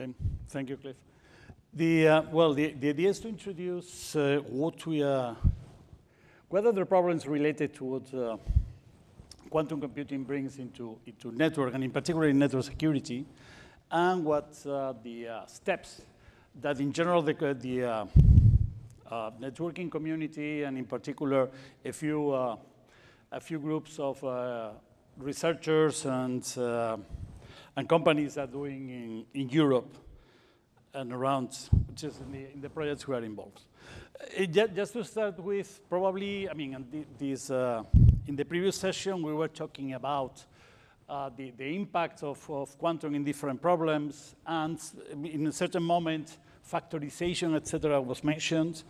Okay, thank you, Cliff. Well, the idea is to introduce what are the problems related to what quantum computing brings into network, and in particular in network security, and what the steps that in general the networking community, and in particular a few groups of researchers and companies are doing in Europe and around, which is in the projects we are involved. Just to start with, probably, I mean, in the previous session, we were talking about the impact of quantum in different problems, and in a certain moment, factorization, etc., was mentioned.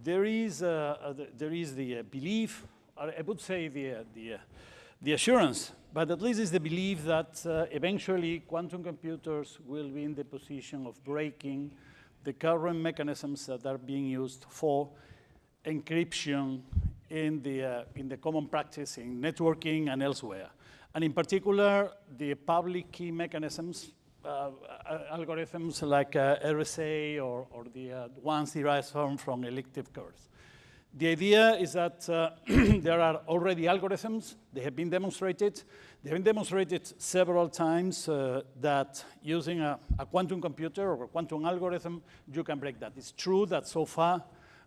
There is the belief, or I would say the assurance, but at least it's the belief that eventually quantum computers will be in the position of breaking the current mechanisms that are being used for encryption in the common practice in networking and elsewhere. And in particular, the public key mechanisms, algorithms like RSA or the ones derived from elliptic curves. The idea is that there are already algorithms. They have been demonstrated. They have been demonstrated several times that using a quantum computer or a quantum algorithm, you can break that. It's true that so far,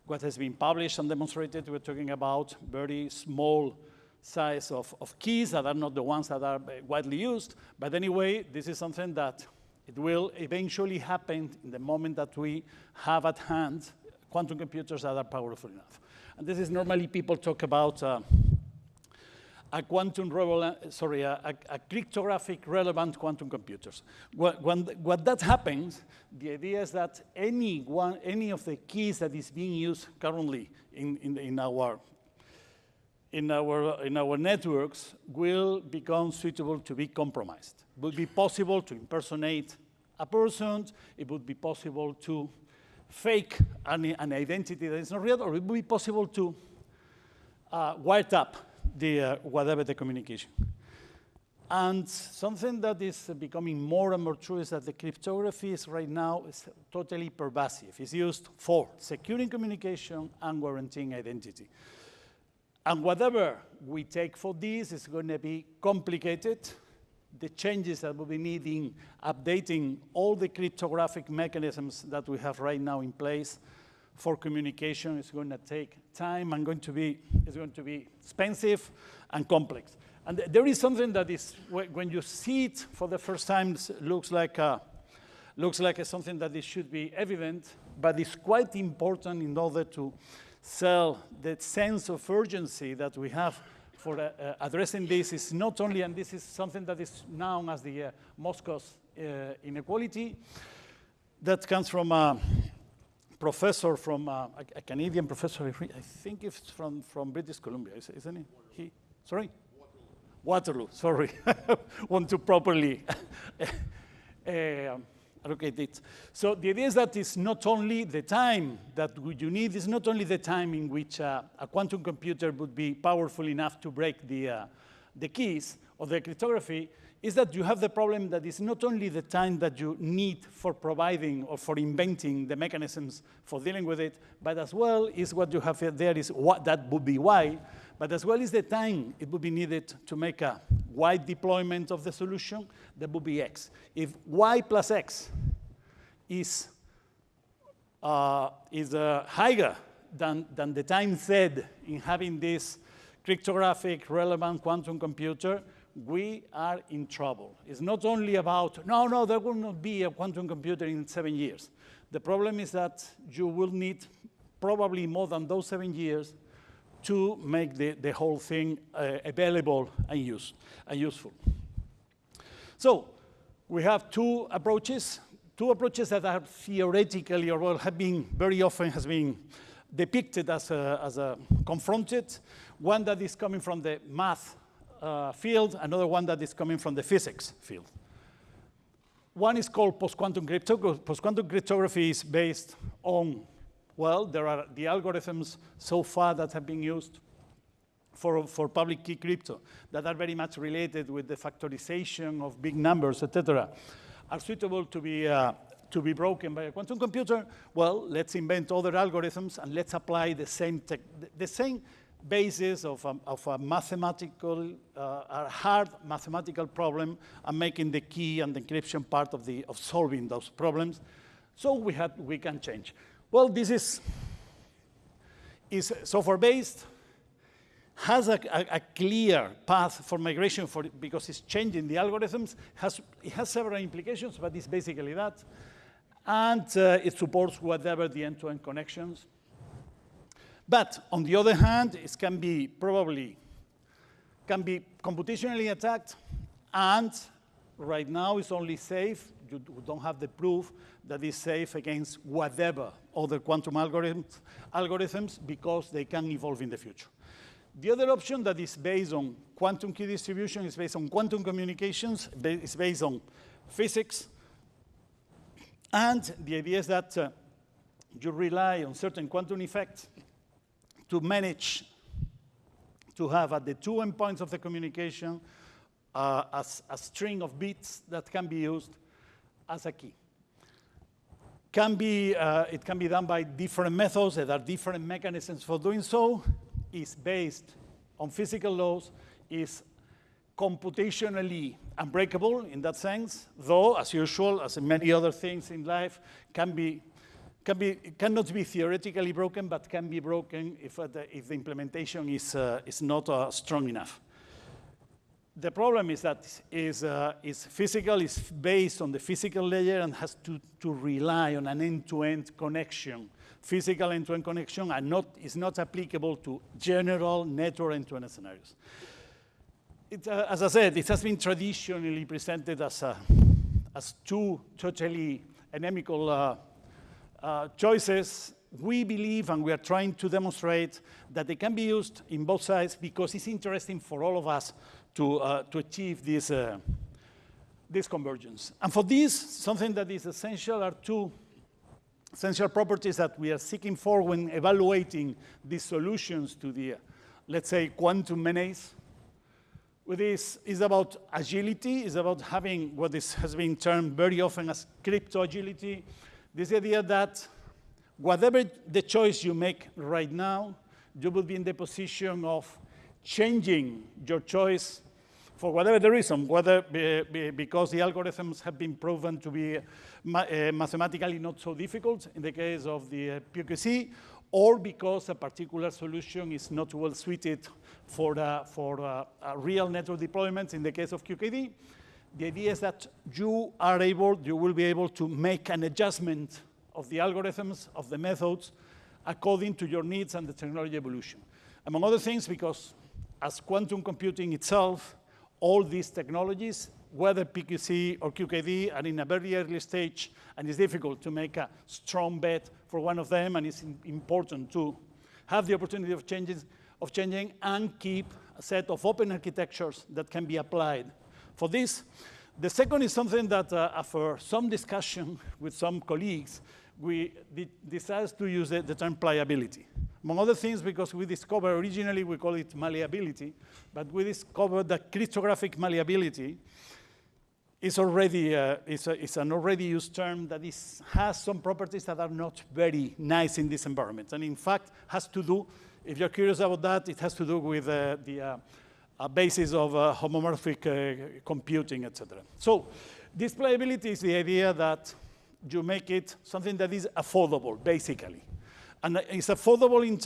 what has been published and demonstrated, we're talking about very small size of keys that are not the ones that are widely used. But anyway, this is something that it will eventually happen in the moment that we have at hand quantum computers that are powerful enough. And this is normally people talk about a cryptographic relevant quantum computers. When that happens, the idea is that any of the keys that is being used currently in our networks will become suitable to be compromised. It would be possible to impersonate a person. It would be possible to fake an identity that is not real, or it would be possible to wiretap whatever the communication. And something that is becoming more and more true is that the cryptography is right now totally pervasive. It's used for securing communication and guaranteeing identity. And whatever we take for this is going to be complicated. The changes that we'll be needing, updating all the cryptographic mechanisms that we have right now in place for communication is going to take time and it's going to be expensive and complex. And there is something that is, when you see it for the first time, looks like something that it should be evident, but it's quite important in order to sell the sense of urgency that we have for addressing this. Is not only, and this is something that is known as the Moscow's inequality, that comes from a professor, from a Canadian professor, I think it's from British Columbia, isn't he? Sorry? Waterloo, sorry. Want to properly allocate it. So the idea is that it's not only the time that you need, it's not only the time in which a quantum computer would be powerful enough to break the keys of the cryptography, is that you have the problem that it's not only the time that you need for providing or for inventing the mechanisms for dealing with it, but as well is what you have there is what that would be Y, but as well is the time it would be needed to make a wide deployment of the solution, that would be X. If Y plus X is higher than the time said in having this cryptographic relevant quantum computer, we are in trouble. It's not only about, no, there will not be a quantum computer in 7 years. The problem is that you will need probably more than those 7 years to make the whole thing available and useful. So we have two approaches that are theoretically, or well, have been very often has been depicted as confronted. One that is coming from the math field, another one that is coming from the physics field. One is called post-quantum cryptography. Post-quantum cryptography is based on, well, there are the algorithms so far that have been used for public key crypto that are very much related with the factorization of big numbers, etc., are suitable to be to be broken by a quantum computer, well, let's invent other algorithms and let's apply the same basis of a mathematical, a hard mathematical problem and making the key and the encryption part of solving those problems. So we can change. Well, this is software-based, has a clear path for migration because it's changing the algorithms. It has several implications, but it's basically that. And it supports whatever the end-to-end connections. But on the other hand, it can be computationally attacked, and right now it's only safe. You don't have the proof that it's safe against whatever other quantum algorithms because they can evolve in the future. The other option that is based on quantum key distribution is based on quantum communications, it's based on physics, and the idea is that you rely on certain quantum effects to manage to have at the two endpoints of the communication a string of bits that can be used as a key. It can be done by different methods. There are different mechanisms for doing so. It's based on physical laws. It's computationally unbreakable in that sense, though, as usual, as in many other things in life, cannot be theoretically broken, but can be broken if the implementation is not strong enough. The problem is that it's physical, it's based on the physical layer and has to rely on an end-to-end connection. Physical end-to-end connection is not applicable to general network end-to-end scenarios. As I said, it has been traditionally presented as two totally inimical choices. We believe, and we are trying to demonstrate, that they can be used in both sides because it's interesting for all of us to achieve this convergence. And for this, something that is essential are two essential properties that we are seeking for when evaluating these solutions to the, let's say, quantum menace. With this is about agility, is about having what has been termed very often as crypto agility. This idea that whatever the choice you make right now, you will be in the position of changing your choice for whatever the reason, whether because the algorithms have been proven to be mathematically not so difficult in the case of the PQC, or because a particular solution is not well suited for real network deployments in the case of QKD. The idea is that you will be able to make an adjustment of the algorithms, of the methods, according to your needs and the technology evolution. Among other things, because as quantum computing itself, all these technologies, whether PQC or QKD, are in a very early stage, and it's difficult to make a strong bet for one of them, and it's important to have the opportunity of changing and keep a set of open architectures that can be applied. For this, the second is something that after some discussion with some colleagues, we decided to use the term pliability. Among other things, because we discovered, originally we call it malleability, but we discovered that cryptographic malleability is already it's an already used term that has some properties that are not very nice in this environment. And in fact, has to do, if you're curious about that, it has to do with the basis of homomorphic computing, etc. So this pliability is the idea that you make it something that is affordable, basically. And it's affordable in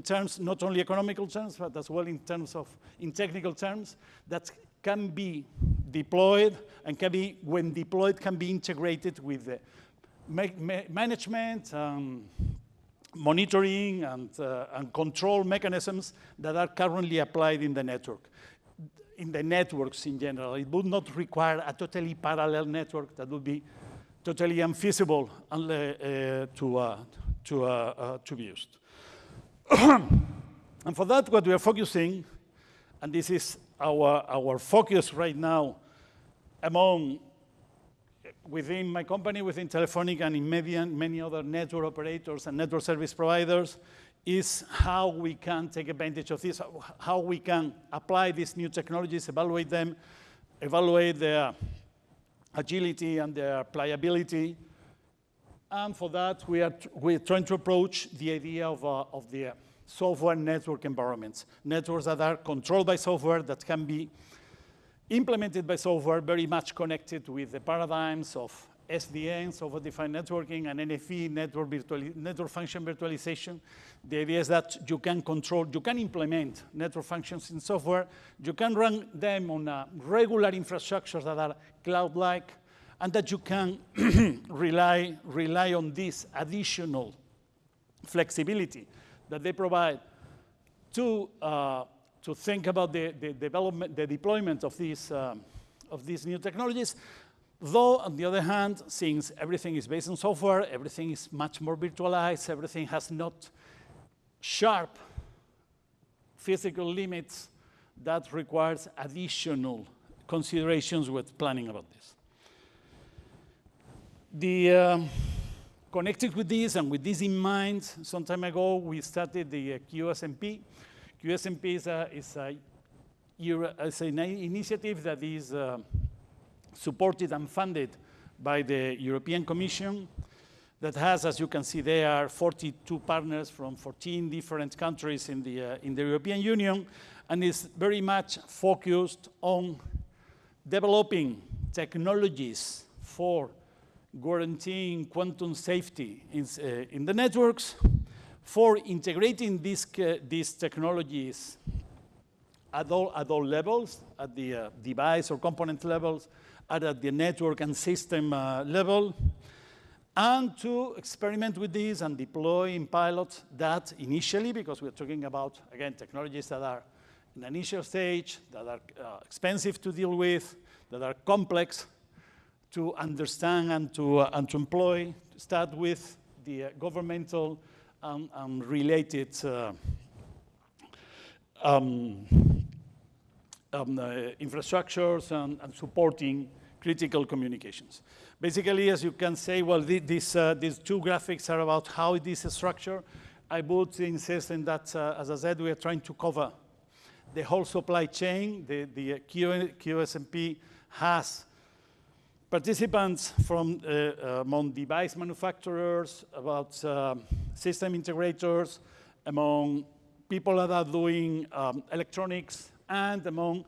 terms not only economical terms, but as well in technical terms, that can be deployed and when deployed, can be integrated with the management, monitoring, and control mechanisms that are currently applied in the network, in the networks in general. It would not require a totally parallel network that would be totally unfeasible to be used. And for that, what we are focusing, and this is our focus right now within my company, within Telefonica, and in many other network operators and network service providers, is how we can take advantage of this, how we can apply these new technologies, evaluate them, evaluate their agility and their pliability, And for that, we're trying to approach the idea of the software network environments, networks that are controlled by software, that can be implemented by software, very much connected with the paradigms of SDN, software-defined networking, and NFV, network function virtualization. The idea is that you can control, you can implement network functions in software, you can run them on regular infrastructures that are cloud-like, and that you can rely on this additional flexibility that they provide to think about the development, the deployment of these new technologies. Though, on the other hand, since everything is based on software, everything is much more virtualized, everything has not sharp physical limits, that requires additional considerations with planning about this. Connected with this and with this in mind, some time ago we started the QSMP. QSMP is an initiative that is supported and funded by the European Commission, that has, as you can see there, 42 partners from 14 different countries in the European Union, and is very much focused on developing technologies for guaranteing quantum safety in the networks, for integrating these technologies at all levels, at the device or component levels, at the network and system level, and to experiment with this and deploy in pilot that initially, because we're talking about, again, technologies that are in the initial stage, that are expensive to deal with, that are complex to understand and to employ, start with the governmental and related infrastructures and supporting critical communications. Basically, as you can say, well, these two graphics are about how it is structured. I would insist in that, as I said, we are trying to cover the whole supply chain. The QSMP has participants from among device manufacturers, about system integrators, among people that are doing electronics, and among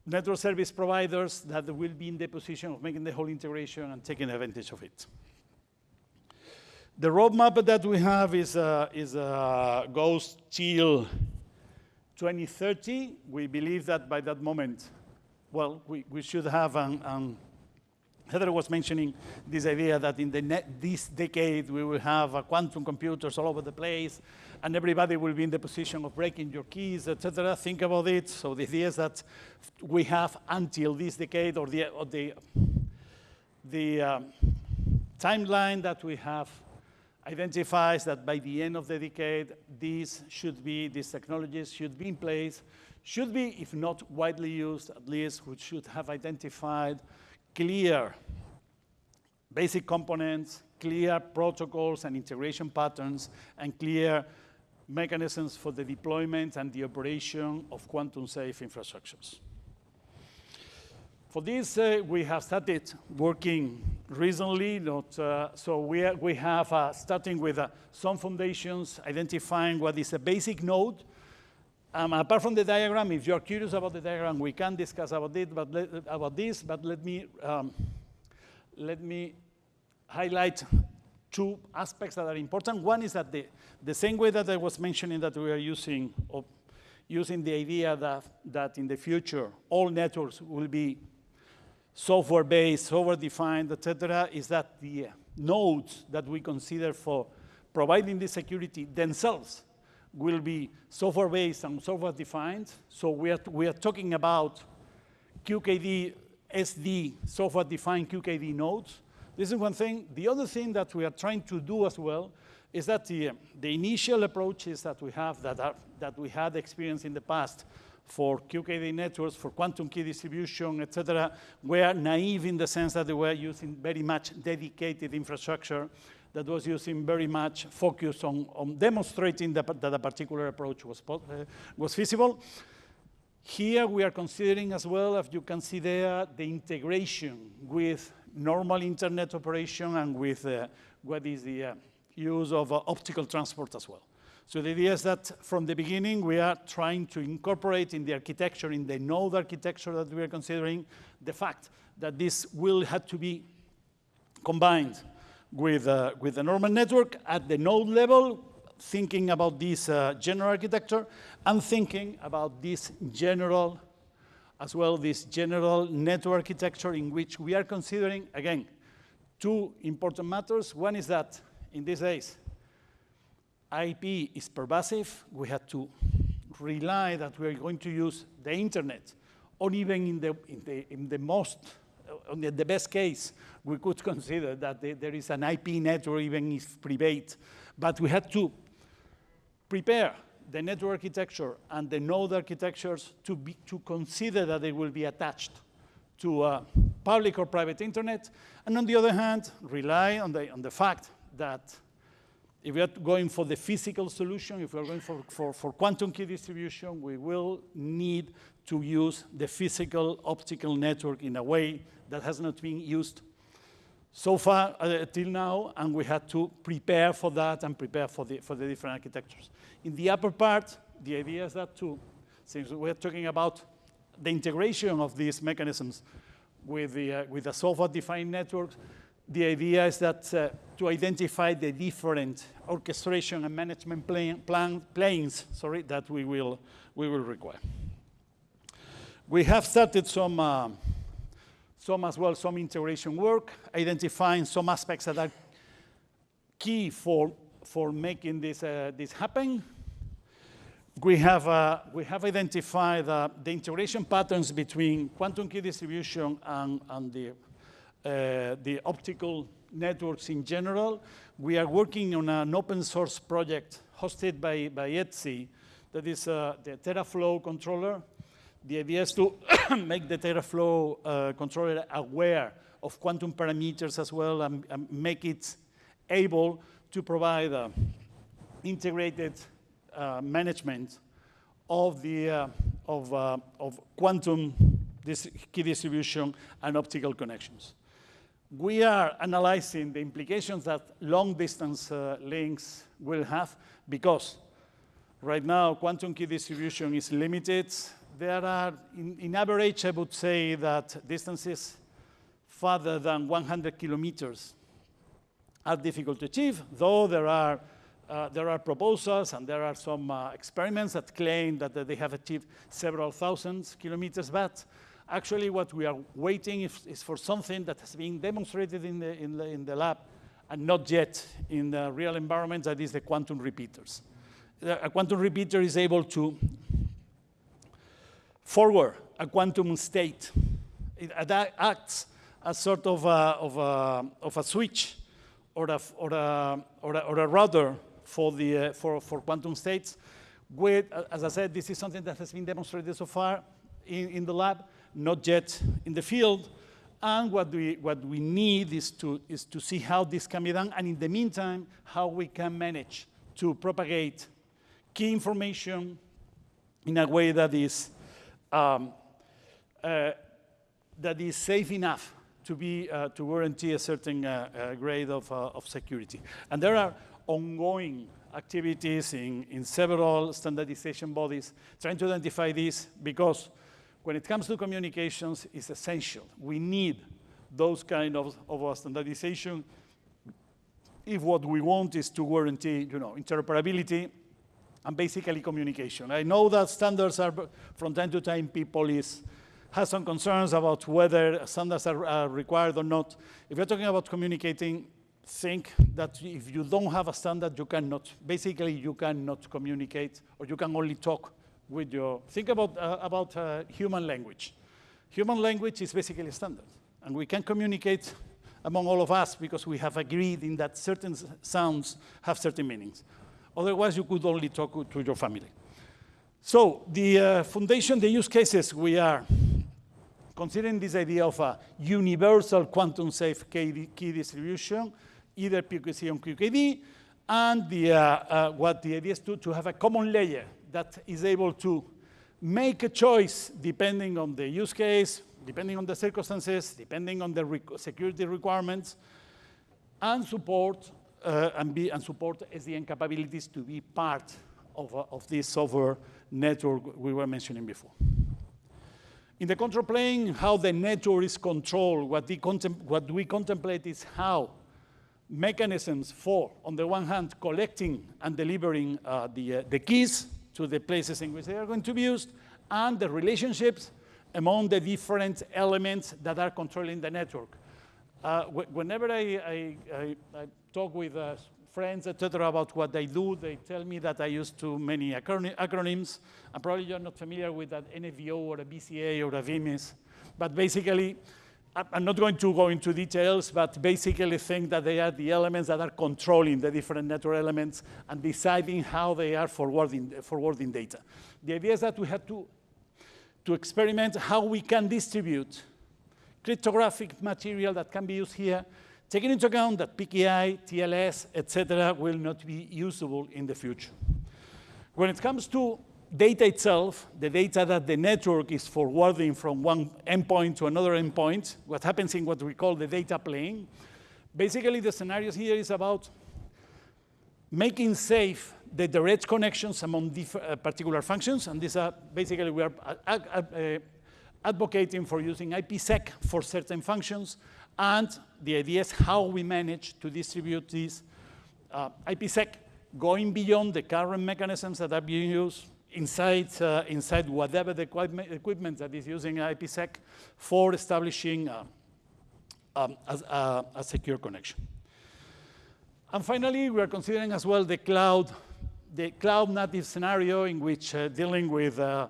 network service providers that will be in the position of making the whole integration and taking advantage of it. The roadmap that we have goes till 2030. We believe that by that moment, well, we should have, Heather was mentioning this idea that in this decade we will have quantum computers all over the place, and everybody will be in the position of breaking your keys, etc. Think about it. So the idea is that we have until this decade, or the timeline that we have identifies that by the end of the decade, these technologies should be in place, should be, if not widely used, at least we should have identified clear basic components, clear protocols and integration patterns, and clear mechanisms for the deployment and the operation of quantum-safe infrastructures. For this, we have started working recently. So we have, starting with some foundations, identifying what is a basic node. Apart from the diagram, if you're curious about the diagram, we can discuss about it, but let me highlight two aspects that are important. One is that the same way that I was mentioning that we are using the idea that in the future all networks will be software-based, software-defined, etc., is that the nodes that we consider for providing the security themselves will be software-based and software-defined. So we are talking about QKD, SD, software-defined QKD nodes. This is one thing. The other thing that we are trying to do as well is that the initial approaches that we have that we had experience in the past for QKD networks, for quantum key distribution, etc., were naive in the sense that they were using very much dedicated infrastructure that was using very much focus on demonstrating that a particular approach was feasible. Here we are considering as well, as you can see there, the integration with normal internet operation and with what is the use of optical transport as well. So the idea is that from the beginning, we are trying to incorporate in the architecture, in the node architecture that we are considering, the fact that this will have to be combined with the normal network at the node level, thinking about this general architecture, and thinking about this general, as well, this general network architecture in which we are considering, again, two important matters. One is that, in this case, IP is pervasive. We had to rely that we are going to use the internet, or even in the best case, we could consider that there is an IP network, even if private. But we had to prepare the network architecture and the node architectures to consider that they will be attached to public or private internet. And on the other hand, rely on the fact that if we are going for the physical solution, if we are going for quantum key distribution, we will need to use the physical optical network in a way that has not been used so far till now, and we had to prepare for that and prepare for the different architectures. In the upper part, the idea is that too, since we're talking about the integration of these mechanisms with the software-defined networks, the idea is that to identify the different orchestration and management planes, that we will require. We have started some integration work, identifying some aspects that are key for making this happen. We have identified the integration patterns between quantum key distribution and the optical networks in general. We are working on an open source project hosted by Etsy that is the TerraFlow controller. The idea is to make the TerraFlow controller aware of quantum parameters as well, and make it able to provide integrated management of the of quantum key distribution and optical connections. We are analyzing the implications that long-distance links will have, because right now quantum key distribution is limited. There are, in average, I would say that distances farther than 100 kilometers are difficult to achieve, though there are proposals and there are some experiments that claim that they have achieved several thousand kilometers, but actually what we are waiting is for something that has been demonstrated in the lab and not yet in the real environment, that is the quantum repeaters. A quantum repeater is able to forward a quantum state. It acts as sort of a switch or a router for quantum states. As I said, this is something that has been demonstrated so far in the lab, not yet in the field. And what we need is to see how this can be done, and in the meantime, how we can manage to propagate key information in a way that is safe enough to guarantee a certain grade of security. And there are ongoing activities in several standardization bodies trying to identify this, because when it comes to communications, it's essential. We need those kind of standardization if what we want is to guarantee, interoperability and basically communication. I know that standards are, from time to time, people have some concerns about whether standards are required or not. If you're talking about communicating, think that if you don't have a standard, you cannot communicate, or you can only talk with think about human language. Human language is basically a standard, and we can communicate among all of us because we have agreed in that certain sounds have certain meanings. Otherwise, you could only talk to your family. So the foundation, the use cases, we are considering this idea of a universal quantum safe key distribution, either PQC or QKD, and what the idea is to have a common layer that is able to make a choice depending on the use case, depending on the circumstances, depending on the security requirements, and support support SDN capabilities to be part of this software network we were mentioning before. In the control plane, how the network is controlled, what we contemplate is how mechanisms for, on the one hand, collecting and delivering the keys to the places in which they are going to be used, and the relationships among the different elements that are controlling the network. Whenever I talk with friends, etc., about what I do, they tell me that I use too many acronyms, and probably you're not familiar with that NFVO or a BCA or a VMIS, but basically, I'm not going to go into details, but basically think that they are the elements that are controlling the different network elements and deciding how they are forwarding data. The idea is that we have to experiment how we can distribute cryptographic material that can be used here, taking into account that PKI, TLS, etc., will not be usable in the future. When it comes to data itself, the data that the network is forwarding from one endpoint to another endpoint, what happens in what we call the data plane, basically the scenarios here is about making safe the direct connections among particular functions, and these are basically we are advocating for using IPsec for certain functions, and the idea is how we manage to distribute this IPsec going beyond the current mechanisms that are being used inside whatever the equipment that is using IPsec for establishing a secure connection. And finally, we are considering as well the cloud native scenario in which dealing with a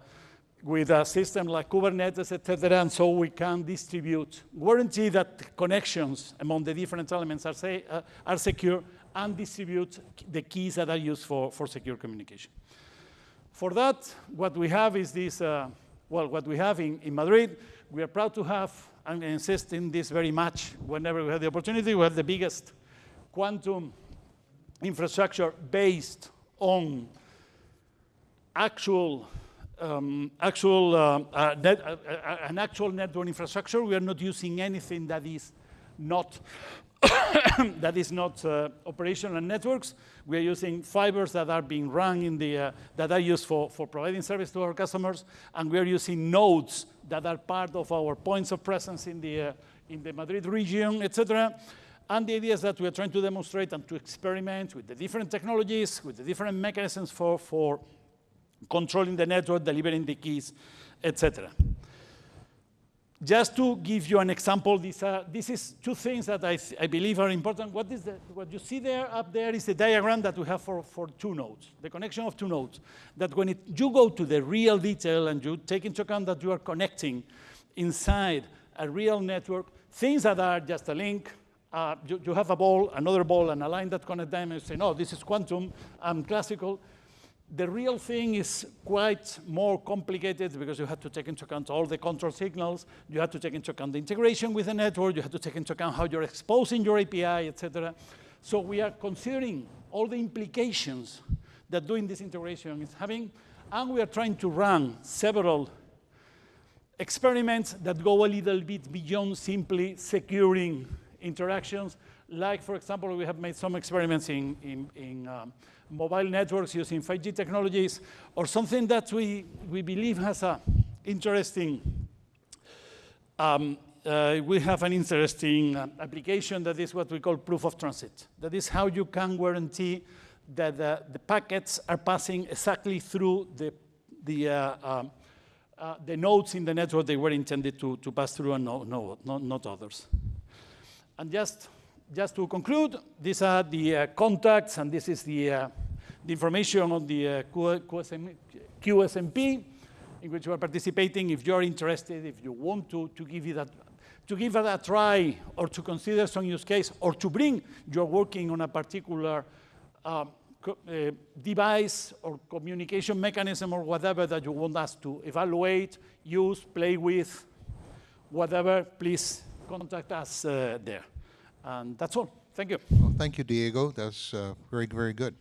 system like Kubernetes, et cetera, and so we can guarantee that connections among the different elements are secure, and distribute the keys that are used for secure communication. For that, what we have is this, what we have in Madrid, we are proud to have, and insist in this very much whenever we have the opportunity, we have the biggest quantum infrastructure based on an actual network infrastructure. We are not using anything that is not operational networks. We are using fibers that are being run that are used for providing service to our customers, and we are using nodes that are part of our points of presence in the Madrid region, etc. And the idea is that we are trying to demonstrate and to experiment with the different technologies, with the different mechanisms for controlling the network, delivering the keys, etc. Just to give you an example, this is two things that I believe are important. What you see there up there is the diagram that we have for two nodes, the connection of two nodes. That when you go to the real detail and you take into account that you are connecting inside a real network, things that are just a link, you have a ball, another ball, and a line that connect them, and you say, no, this is quantum, I'm classical. The real thing is quite more complicated because you have to take into account all the control signals, you have to take into account the integration with the network, you have to take into account how you're exposing your API, etc. So we are considering all the implications that doing this integration is having, and we are trying to run several experiments that go a little bit beyond simply securing interactions. Like, for example, we have made some experiments in mobile networks using 5G technologies, or something that we believe has a interesting, we have an interesting application that is what we call proof of transit. That is how you can guarantee that the packets are passing exactly through the nodes in the network they were intended to pass through, and not others. And just to conclude, these are the contacts, and this is the information on the QSMP in which you are participating. If you're interested, if you want to give it a try, or to consider some use case, or to bring you're working on a particular device or communication mechanism or whatever that you want us to evaluate, use, play with, whatever, please contact us there. And that's all. Thank you. Well, thank you, Diego. That's very, very good.